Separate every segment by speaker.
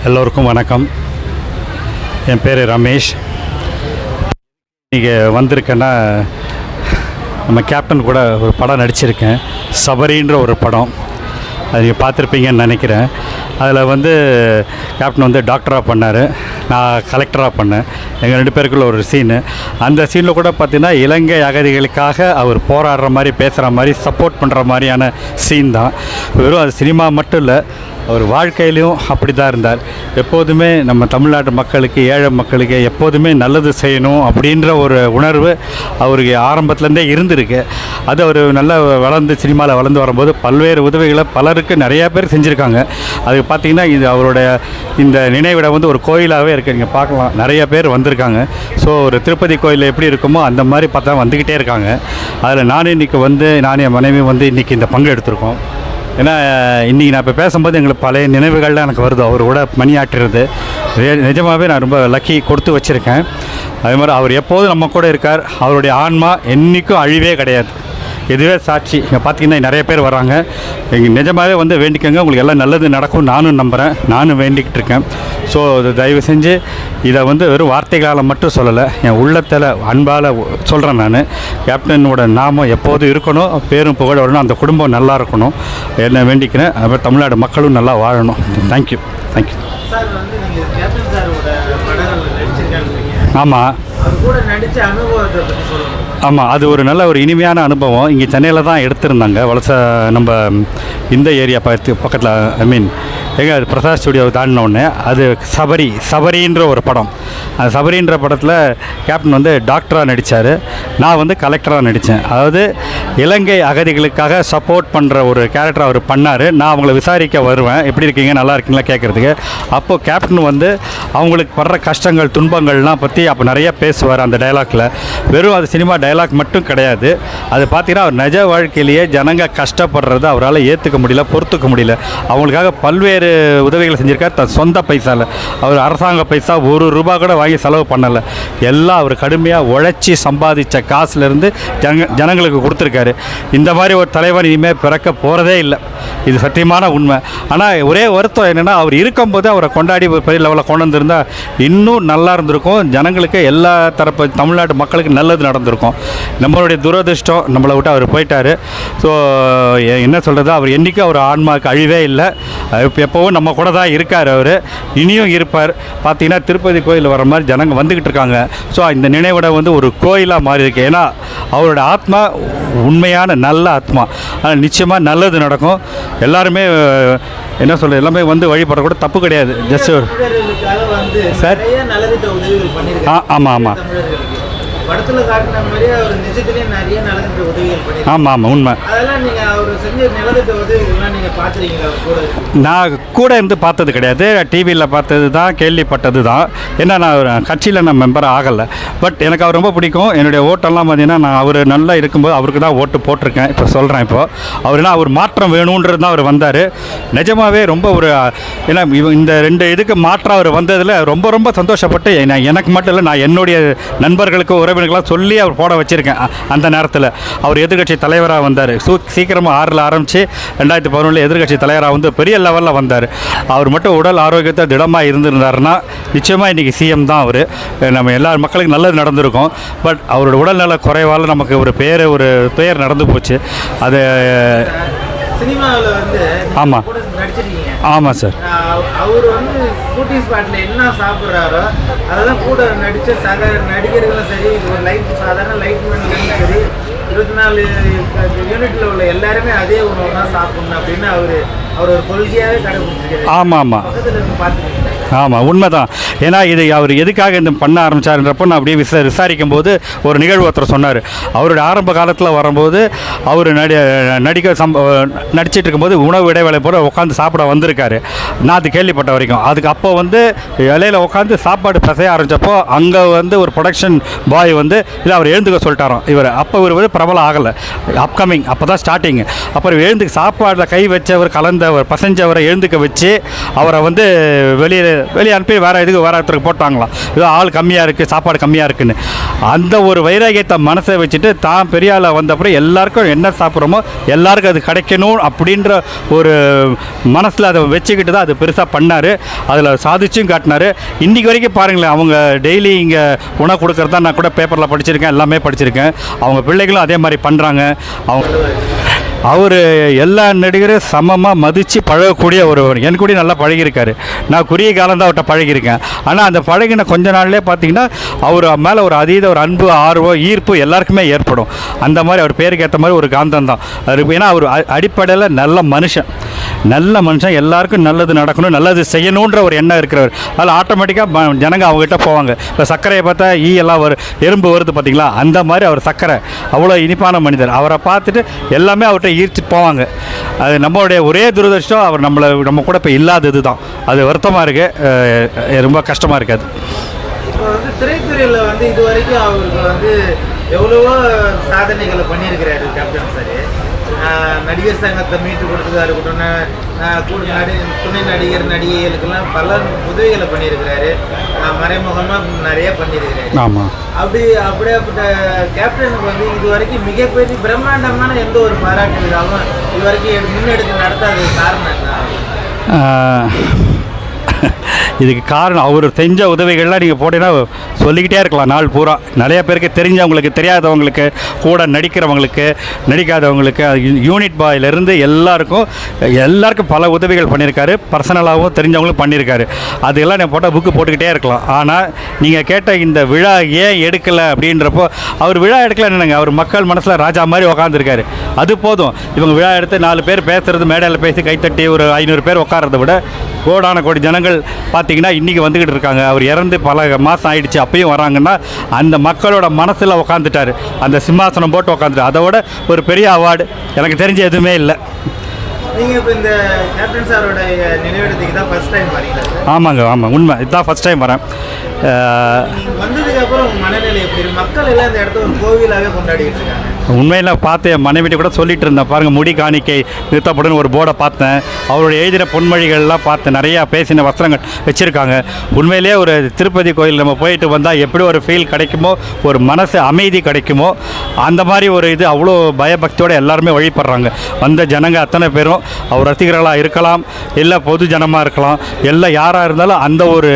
Speaker 1: எல்லோருக்கும் வணக்கம். என் பேர் ரமேஷ். இங்கே வந்திருக்கேன்னா நம்ம கேப்டன் கூட ஒரு படம் நடிச்சிருக்கேன், சபரின்ற ஒரு படம். அது நீங்கள் பார்த்துருப்பீங்கன்னு நினைக்கிறேன். அதில் கேப்டன் டாக்டராக பண்ணார், நான் கலெக்டராக பண்ணேன். எங்கள் 2 பேருக்குள்ள ஒரு சீனு. அந்த சீனில் கூட பார்த்திங்கன்னா இலங்கை அகதிகளுக்காக அவர் போராடுற மாதிரி, பேசுகிற மாதிரி, சப்போர்ட் பண்ணுற மாதிரியான சீன் தான். வெறும் அது சினிமா மட்டும் இல்லை, அவர் வாழ்க்கையிலையும் அப்படி தான் இருந்தார். எப்போதுமே நம்ம தமிழ்நாட்டு மக்களுக்கு, ஏழை மக்களுக்கு எப்போதுமே நல்லது செய்யணும் அப்படின்ற ஒரு உணர்வு அவருக்கு ஆரம்பத்துலேருந்தே இருந்திருக்கு. அது அவர் நல்லா சினிமாவில் வளர்ந்து வரும்போது பல்வேறு உதவிகளை பலருக்கு நிறையா பேர் செஞ்சுருக்காங்க. அதுக்கு பார்த்திங்கன்னா இது அவருடைய இந்த நினைவிடம் ஒரு கோயிலாகவே இருக்குது. நீங்கள் பார்க்கலாம், நிறைய பேர் வந்திருக்காங்க. ஸோ ஒரு திருப்பதி கோயில் எப்படி இருக்குமோ அந்த மாதிரி பார்த்தா வந்துக்கிட்டே இருக்காங்க. அதில் நானும் இன்றைக்கி நானும் என் மனைவி இன்றைக்கி இந்த பங்கு எடுத்திருக்கோம். ஏன்னா இன்றைக்கி நான் இப்போ பேசும்போது எங்களுக்கு பழைய நினைவுகள்லாம் எனக்கு வருது. அவர் கூட பணியாற்றுறது நிஜமாகவே நான் ரொம்ப லக்கி கொடுத்து வச்சுருக்கேன். அதே மாதிரி அவர் எப்போதும் நம்ம கூட இருக்கார். அவருடைய ஆன்மா என்றைக்கும் அழிவே கிடையாது. இதுவே சாட்சி. இங்கே பார்த்தீங்கன்னா நிறைய பேர் வராங்க. இங்கே நிஜமாகவே வேண்டிக்கோங்க, உங்களுக்கு எல்லாம் நல்லது நடக்கும் நானும் நம்புகிறேன், நானும் வேண்டிக்கிட்டு இருக்கேன். ஸோ தயவு செஞ்சு இதை வெறும் வார்த்தைகளால் மட்டும் சொல்லலை, என் உள்ளத்தில் அன்பால் சொல்கிறேன். நான் கேப்டனோட நாமம் எப்போதும் இருக்கணும், பேரும் புகழ வரணும், அந்த குடும்பம் நல்லா இருக்கணும், என்ன வேண்டிக்கிறேன். அப்புறம் தமிழ்நாடு மக்களும் நல்லா வாழணும். தேங்க்யூ. தேங்க்யூ. ஆமாம் ஆமாம், அது ஒரு நல்ல ஒரு இனிமையான அனுபவம். இங்கே சென்னையில் தான் எடுத்திருந்தாங்க. நம்ம இந்த ஏரியா பக்கத்தில் எங்கே பிரசாத் ஸ்டுடியோ தாண்டினோடனே அது சபரின்ற ஒரு படம். அந்த சபரின்ற படத்தில் கேப்டன் டாக்டராக நடித்தார், நான் கலெக்டராக நடித்தேன். அதாவது இலங்கை அகதிகளுக்காக சப்போர்ட் பண்ணுற ஒரு கேரக்டர் அவர் பண்ணார். நான் அவங்கள விசாரிக்க வருவேன், எப்படி இருக்கீங்க, நல்லா இருக்கீங்களா கேட்குறதுக்கு. அப்போது கேப்டன் அவங்களுக்கு படுற கஷ்டங்கள், துன்பங்கள்லாம் பற்றி அப்போ நிறைய பேசுவார் அந்த டைலாக்ல. வெறும் அது சினிமா டைலாக் மட்டும் கிடையாது. அது பார்த்தீங்கன்னா அவர் நிஜ வாழ்க்கையிலேயே ஜனங்க கஷ்டப்படுறத அவரால் ஏற்றுக்க முடியல, பொறுத்துக்க முடியல. அவங்களுக்காக பல்வேறு உதவிகளை செஞ்சுருக்கார். தன் சொந்த பைசாவில், அவர் அரசாங்க பைசா ₹1 கூட வாங்கி செலவு பண்ணலை. எல்லாம் அவர் கடுமையாக உழைச்சி சம்பாதித்த காசுலேருந்து ஜனங்களுக்கு கொடுத்துருக்காரு. இந்த மாதிரி ஒரு தலைவர் இனிமேல் பிறக்க போகிறதே இல்லை. இது சத்தியமான உண்மை. ஆனால் ஒரே வருத்தம் என்னென்னா, அவர் இருக்கும்போது அவரை கொண்டாடி ஒரு பெரிய லெவலில் கொண்டு வந்திருந்தால் இன்னும் நல்லா இருந்திருக்கும். ஜனங்களுக்கு எல்லா தரப்பு தமிழ்நாட்டு மக்களுக்கு நல்லது நடந்திருக்கும். நம்மளுடைய துரதிர்ஷ்டம், நம்மளை விட்டு அவர் போயிட்டார். ஸோ என்ன சொல்கிறது, அவர் என்றைக்கும் அவர் ஆன்மாவுக்கு அழிவே இல்லை. எப்போவும் நம்ம கூட தான் இருக்கார். அவர் இனியும் இருப்பார். பார்த்திங்கன்னா திருப்பதி கோயில் வர மாதிரி ஜனங்க வந்துக்கிட்டு இருக்காங்க. ஸோ இந்த நினைவிட ஒரு கோயிலாக மாறி இருக்கு. ஏன்னா அவரோட ஆத்மா உண்மையான நல்ல ஆத்மா. ஆனால் நிச்சயமாக நல்லது நடக்கும். எல்லாருமே என்ன சொல்கிறது, எல்லாமே வழிபட தப்பு கிடையாது. ஜஸ்ட் சார் ஆமாம் ஆமாம்
Speaker 2: படத்துல காட்டின மாதிரி அவர் நிஜத்திலேயே நிறைய நலத்திட்ட உதவிகள் பண்ணி.
Speaker 1: ஆமாம் உண்மை.
Speaker 2: அதெல்லாம் நீங்கள் அவர் செஞ்ச நலத்திட்ட உதவிகள்லாம் நீங்கள் பார்த்துருக்கீங்களா?
Speaker 1: நான் கூட இருந்து பார்த்தது கிடையாது, டிவியில் பார்த்தது தான், கேள்விப்பட்டது தான். ஏன்னா நான் கட்சியில் மெம்பர் ஆகலை. பட் எனக்கு அவர் ரொம்ப பிடிக்கும். என்னுடைய ஓட்டெல்லாம் பார்த்தீங்கன்னா நான் அவர் நல்லா இருக்கும்போது அவருக்கு தான் ஓட்டு போட்டிருக்கேன். இப்போ சொல்கிறேன், அவர் மாற்றம் வேணுன்றது தான் அவர் வந்தார். நிஜமாகவே ரொம்ப ஏன்னா இந்த 2 இதுக்கு மாற்றம் அவர் வந்ததில் ரொம்ப ரொம்ப சந்தோஷப்பட்டு, எனக்கு மட்டும் இல்லை, நான் என்னுடைய நண்பர்களுக்கு உறவினர்களாக சொல்லி அவர் போட வச்சுருக்கேன். அந்த நேரத்தில் அவர் எதிர்கட்சி தலைவராக வந்தார். சீக்கிரமாக 6 ஆரம்பித்து 2011 எதிர்கட்சி தலைவராக பெரிய லெவலில் வந்தார். அவர் மட்டும் உடல் ஆரோக்கியத்தை திடமாக இருந்திருந்தாருன்னா நிச்சயமாக இன்றைக்கி சிஎம் தான் அவர். நம்ம எல்லா மக்களுக்கும் நல்லது நடந்திருக்கும். பட் அவரோட உடல்நல குறைவால் நமக்கு ஒரு பெயர் நடந்து போச்சு. அது
Speaker 2: சினிமாவில்
Speaker 1: ஆமாம் ஆமாம் சார்.
Speaker 2: அவர் ஷூட்டிங் ஸ்பாட்டில் என்ன சாப்பிட்றாரோ அதெல்லாம் கூட நடித்த சக நடிகர்களும் சரி, ஒரு சாதாரண லைட்மேன்லேயும் சரி, 24 யூனிட்டில் உள்ள எல்லாருமே அதே உணவு தான் சாப்பிடணும் அப்படின்னு அவர் ஒரு கொள்கையாகவே கடைபிடிச்சிருக்காரு.
Speaker 1: ஆமாம் ஆமாம்
Speaker 2: பார்த்துருக்கீங்க.
Speaker 1: ஆமாம் உண்மைதான். ஏன்னா இது அவர் எதுக்காக இந்த பண்ண ஆரம்பித்தாருன்றப்போ நான் அப்படியே விசாரிக்கும் போது ஒரு நிகழ்வு ஒருத்தர் சொன்னார். அவருடைய ஆரம்ப காலத்தில் வரும்போது அவர் நடிச்சிட்டு இருக்கும்போது உணவு இடைவேளை போல உட்காந்து சாப்பிட வந்திருக்காரு. நான் அது கேள்விப்பட்ட வரைக்கும். அதுக்கு அப்போ இலையில் உட்காந்து சாப்பாடு பசைய ஆரம்பித்தப்போ அங்கே ஒரு ப்ரொடக்ஷன் பாய் இல்லை அவர் எழுந்துக்க சொல்லிட்டாராம். அப்போ இவர் பிரபலம் ஆகலை, அப்கமிங், அப்போ தான் ஸ்டார்டிங். அப்புறம் எழுந்துக்க சாப்பாடில் கை வச்சவர், கலந்தவர், பசஞ்சவரை எழுந்துக்க வச்சு அவரை வெளியே வெளியே அனுப்பி வேறு இதுக்கு வேறு இடத்துக்கு போட்டாங்களாம். ஏதோ ஆள் கம்மியாக இருக்குது, சாப்பாடு கம்மியாக இருக்குன்னு. அந்த ஒரு வைராகியத்தை மனசை வச்சுட்டு தான் பெரிய ஆளாக வந்தப்பறம் எல்லாருக்கும் என்ன சாப்பிட்றோமோ எல்லாருக்கும் அது கிடைக்கணும் அப்படின்ற ஒரு மனசில் அதை வச்சுக்கிட்டு தான் அது பெருசாக பண்ணார். அதில் சாதிச்சும் காட்டினார். இன்றைக்கி வரைக்கும் பாருங்களேன், அவங்க டெய்லி இங்கே உணவு கொடுக்குறதா நான் கூட பேப்பரில் படிச்சிருக்கேன், எல்லாமே படிச்சிருக்கேன். அவங்க பிள்ளைகளும் அதே மாதிரி பண்ணுறாங்க. அவர் எல்லா நடிகரும் சமமாக மதித்து பழகக்கூடிய ஒருவர். என் கூட நல்லா பழகியிருக்காரு. நான் குறுகிய காலம் தான் அவர்கிட்ட பழகியிருக்கேன். ஆனால் அந்த பழகின கொஞ்ச நாள்லேயே பார்த்தீங்கன்னா அவர் மேலே ஒரு அதீத ஒரு அன்பு, ஆர்வம், ஈர்ப்பு எல்லாருக்குமே ஏற்படும். அந்த மாதிரி அவர் பேருக்கு ஏற்ற மாதிரி ஒரு காந்தம் தான் அது. ஏன்னா அவர் அடிப்படையில் நல்ல மனுஷன், எல்லாருக்கும் நல்லது நடக்கணும், நல்லது செய்யணுன்ற ஒரு எண்ணம் இருக்கிறவர். அதில் ஆட்டோமேட்டிக்காக ஜனங்க அவங்ககிட்ட போவாங்க. இப்போ சர்க்கரையை பார்த்தா எல்லாம் எறும்பு வருது பார்த்தீங்களா, அந்த மாதிரி அவர் சர்க்கரை அவ்வளோ இனிப்பான மனிதர். அவரை பார்த்துட்டு எல்லாமே அவர்கிட்ட ஈர்த்துட்டு போவாங்க. அது நம்மளுடைய ஒரே துரதிர்ஷ்டம் அவர் நம்ம கூட இப்போ இல்லாதது தான். அது வருத்தமாக இருக்குது, ரொம்ப கஷ்டமாக இருக்காது.
Speaker 2: இப்போ திரைத்துறையில் இது வரைக்கும் அவருக்கு எவ்வளவோ சாதனைகளை பண்ணியிருக்கிறாரு கேப்டன் சார். நடிகர் சங்கத்தை மீட்டு கொடுத்ததா இருக்கட்டும், துணை நடிகர் நடிகைகளுக்கெல்லாம் பல உதவிகளை பண்ணியிருக்கிறாரு. மறைமுகமாக நிறைய பண்ணியிருக்கிறாரு.
Speaker 1: ஆமாம்.
Speaker 2: அப்படியாப்பட்ட கேப்டனுக்கு இது வரைக்கும் மிகப்பெரிய பிரம்மாண்டமான எந்த ஒரு பாராட்டு விழாவும் இது வரைக்கும் முன்னெடுத்து நடத்தாத காரணம் என்ன?
Speaker 1: இதுக்கு காரணம் அவர் செஞ்ச உதவிகள்லாம் நீங்கள் போட்டீங்கன்னா சொல்லிக்கிட்டே இருக்கலாம் நாள் பூரா. நிறைய பேருக்கு தெரிஞ்சவங்களுக்கு, தெரியாதவங்களுக்கு, கூட நடிக்கிறவங்களுக்கு, நடிக்காதவங்களுக்கு, யூனிட் பாயிலிருந்து எல்லாருக்கும் பல உதவிகள் பண்ணியிருக்காரு. பர்சனலாகவும் தெரிஞ்சவங்களும் பண்ணியிருக்காரு. அதெல்லாம் நான் போட்டால் புக்கு போட்டுக்கிட்டே இருக்கலாம். ஆனால் நீங்கள் கேட்ட இந்த விழா ஏன் எடுக்கலை அப்படின்றப்போ, அவர் விழா எடுக்கல என்னங்க, அவர் மக்கள் மனசில் ராஜா மாதிரி உக்காந்துருக்காரு. அது போதும். இவங்க விழா எடுத்து 4 பேர் பேசுகிறது, மேடையில் பேசி கைத்தட்டி ஒரு 500 பேர் உட்காரதை விட கோடான கோடி ஜனங்கள் பார்த்திங்கன்னா இன்றைக்கி வந்துக்கிட்டு இருக்காங்க. அவர் இறந்து பல மாதம் ஆகிடுச்சு, அப்பயும் வராங்கன்னா அந்த மக்களோட மனசில் உட்காந்துட்டார். அந்த சிம்மாசனம் போட்டு உட்காந்துட்டார். அதை விட ஒரு பெரிய அவார்டு எனக்கு தெரிஞ்ச எதுவுமே இல்லை.
Speaker 2: நீங்கள் இப்போ இந்த கேப்டன் சாரோட நினைவிடத்துக்கு தான் ஃபஸ்ட் டைம் வரீங்களா?
Speaker 1: ஆமாங்க, உண்மை. இதுதான் ஃபஸ்ட் டைம் வரேன்.
Speaker 2: வந்ததுக்கப்புறம் உங்கள் மனநிலை எப்படி? மக்கள் எல்லாம் இந்த இடத்த ஒரு கோவிலாகவே கொண்டாடிட்டு இருக்காங்க.
Speaker 1: உண்மையில் பார்த்து என் மனைவிட்ட கூட சொல்லிட்டு இருந்தேன், பாருங்கள் முடி காணிக்கை நிறுத்தப்படும் ஒரு போர்டை பார்த்தேன். அவருடைய எழுதின பொன்மொழிகள்லாம் பார்த்தேன். நிறையா பேசின வஸ்திரங்கள் வச்சுருக்காங்க. உண்மையிலே ஒரு திருப்பதி கோயில் நம்ம போயிட்டு வந்தால் எப்படி ஒரு ஃபீல் கிடைக்குமோ, ஒரு மனசு அமைதி கிடைக்குமோ, அந்த மாதிரி ஒரு இது அவ்வளோ பயபக்தியோடு எல்லாருமே வழிபடுறாங்க. வந்த ஜனங்க அத்தனை பேரும் அவர் ரசிகர்களாக இருக்கலாம், இல்லை பொது ஜனமாக இருக்கலாம், எல்லாம் யாராக இருந்தாலும் அந்த ஒரு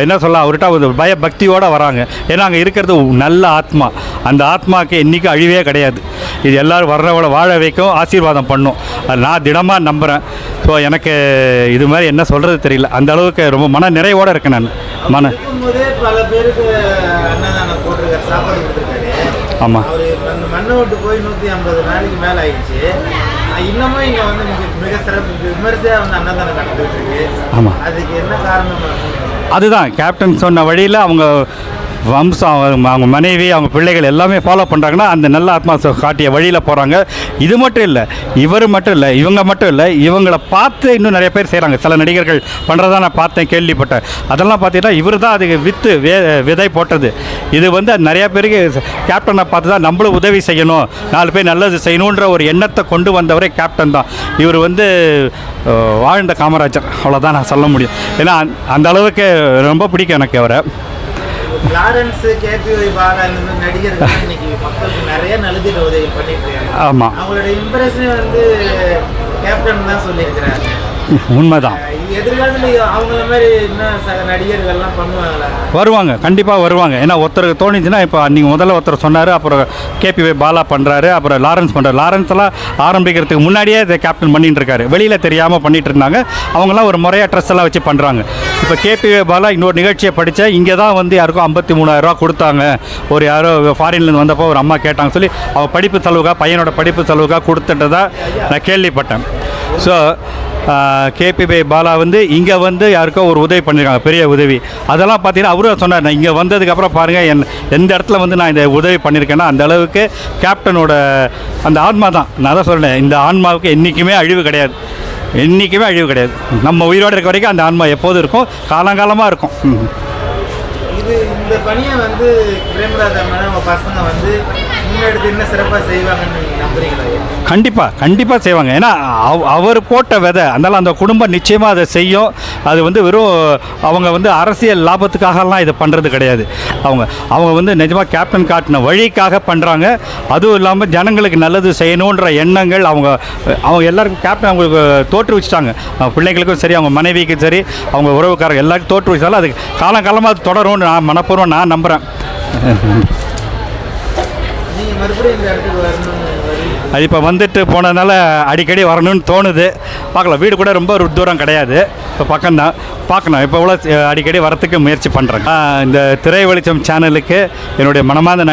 Speaker 1: என்ன சொல்ல அவர்கிட்ட ஒரு பயபக்தியோடு வராங்க. ஏன்னா அங்கே இருக்கிறது நல்ல ஆத்மா. அந்த ஆத்மாவுக்கு என்றைக்கும் அழிவே கிடையாது. இது எல்லோரும் வர்றவளை வாழ வைக்கும், ஆசீர்வாதம் பண்ணும். அது நான் தினமாக நம்புகிறேன். ஸோ எனக்கு இது மாதிரி என்ன சொல்கிறது தெரியல. அந்த அளவுக்கு ரொம்ப மன நிறைவோடு இருக்கேன் நான்.
Speaker 2: பல பேருக்கு அன்னதானம் போட்டிருக்காரு, சாப்பாடு கொடுத்துருக்காரு.
Speaker 1: ஆமாம்.
Speaker 2: அவர் அந்த மண்ணை விட்டு போய் 150 நாளைக்கு மேலே ஆயிடுச்சு. இன்னமும் இங்கே மிக சிறப்பு விமர்சையாக அன்னதானம் நடந்துகிட்டு இருக்கு.
Speaker 1: ஆமாம்.
Speaker 2: அதுக்கு என்ன காரணம்?
Speaker 1: அதுதான் கேப்டன் சொன்ன வழியில் அவங்க வம்சம், அவங்க மனைவி, அவங்க பிள்ளைகள் எல்லாமே ஃபாலோ பண்ணுறாங்கன்னா அந்த நல்ல ஆத்மா காட்டிய வழியில் போகிறாங்க. இது மட்டும் இல்லை, இவர் மட்டும் இல்லை, இவங்க மட்டும் இல்லை, இவங்களை பார்த்து இன்னும் நிறைய பேர் செய்கிறாங்க. சில நடிகர்கள் பண்ணுறதா நான் பார்த்தேன், கேள்விப்பட்டேன். அதெல்லாம் பார்த்தீங்கன்னா இவர் தான் அதுக்கு விதை போட்டது. இது நிறைய பேருக்கு கேப்டனை பார்த்து தான் நம்மளும் உதவி செய்யணும், 4 பேர் நல்லது செய்யணுன்ற ஒரு எண்ணத்தை கொண்டு வந்தவரே கேப்டன் தான். இவர் வாழ்ந்த காமராஜர், அவ்வளோதான் நான் சொல்ல முடியும். ஏன்னா அந்த அளவுக்கு ரொம்ப பிடிக்கும் எனக்கு அவரை.
Speaker 2: லாரன்ஸ், கேபிஒய் பாலா இந்த நடிகர்கள் இன்னைக்கு மக்களுக்கு நிறைய நலத்திட்ட உதவி பண்ணிட்டு இருக்காங்க.
Speaker 1: ஆமாம்.
Speaker 2: அவங்களோட இம்ப்ரெஷன் கேப்டன் தான் சொல்லியிருக்கிறாங்க.
Speaker 1: உண்மைதான்.
Speaker 2: எதிர்காலத்தில் அவங்கள மாதிரி இன்னும் நடிகர்கள்லாம் பண்ணுவாங்களா?
Speaker 1: வருவாங்க, கண்டிப்பாக வருவாங்க. ஏன்னா ஒருத்தருக்கு தோணிச்சுன்னா, இப்போ அன்றைக்கி முதல்ல ஒருத்தர் சொன்னார், அப்புறம் கேபிஒய் பாலா பண்ணுறாரு, அப்புறம் லாரன்ஸ் பண்ணுறாரு. லாரன்ஸ்லாம் ஆரம்பிக்கிறதுக்கு முன்னாடியே இதை கேப்டன் பண்ணிட்டு இருக்காரு. வெளியில் தெரியாமல் பண்ணிட்டு இருந்தாங்க. அவங்களாம் ஒரு முறையாக ட்ரெஸ் எல்லாம் வச்சு பண்ணுறாங்க. இப்போ கேபிஒய் பாலா இன்னொரு நிகழ்ச்சியை படித்தேன். இங்கே தான் யாருக்கும் 53,000 ரூபா கொடுத்தாங்க. ஒரு யாரோ ஃபாரின்லேருந்து வந்தப்போ ஒரு அம்மா கேட்டாங்க சொல்லி அவள் படிப்பு செலவுக்காக, பையனோட படிப்பு செலவுக்காக கொடுத்துட்டதாக நான் கேள்விப்பட்டேன். ஸோ கேபிஒய் பாலா இங்கே யாருக்கோ ஒரு உதவி பண்ணியிருக்காங்க, பெரிய உதவி. அதெல்லாம் பார்த்தீங்கன்னா அவரும் சொன்னார், நான் இங்கே வந்ததுக்கப்புறம் பாருங்கள் எந்த இடத்துல நான் இந்த உதவி பண்ணியிருக்கேன்னா அந்த அளவுக்கு கேப்டனோட அந்த ஆன்மா தான். நான் தான் சொல்கிறேன், இந்த ஆன்மாவுக்கு என்றைக்குமே அழிவு கிடையாது, என்றைக்குமே அழிவு கிடையாது. நம்ம உயிரோடு இருக்க வரைக்கும் அந்த ஆன்மா எப்போதும் இருக்கும், காலங்காலமாக இருக்கும்.
Speaker 2: இந்த பணியை பிரேமராஜ் அம்மன் பசங்க முன்னெடுத்து இன்னும் சிறப்பாக செய்வாங்கன்னு நீங்கள் நம்புறீங்களா?
Speaker 1: கண்டிப்பாக செய்வாங்க. ஏன்னா அவர் போட்ட விதை அதனால் அந்த குடும்பம் நிச்சயமாக அதை செய்யும். அது வந்து வெறும் அவங்க வந்து அரசியல் லாபத்துக்காகலாம் இதை பண்ணுறது கிடையாது. அவங்க வந்து நிஜமாக கேப்டன் காட்டின வழிக்காக பண்ணுறாங்க. அதுவும் இல்லாமல் ஜனங்களுக்கு நல்லது செய்யணுன்ற எண்ணங்கள் அவங்க எல்லாருக்கும் கேப்டன் அவங்களுக்கு தோற்றுவிச்சிட்டாங்க. பிள்ளைங்களுக்கும் சரி, அவங்க மனைவிக்கும் சரி, அவங்க உறவுக்காரங்க எல்லாருக்கும் தோற்றுவிச்சாலும் அது காலங்காலமாக அது தொடரும்னு நான் மனப்பூர்வம் நான் நம்புகிறேன்.
Speaker 2: நீங்கள் மறுபடியும் இந்த இடத்துக்கு வரணும்னு
Speaker 1: அது இப்போ வந்துட்டு போனதுனால அடிக்கடி வரணும்னு தோணுது. பார்க்கலாம். வீடு கூட ரொம்ப ஒரு தூரம் கிடையாது, இப்போ பக்கம்தான். பார்க்கணும். இப்போ அடிக்கடி வரத்துக்கு முயற்சி பண்ணுறேன். இந்த திரை வெளிச்சம் சேனலுக்கு என்னுடைய மனமார்ந்த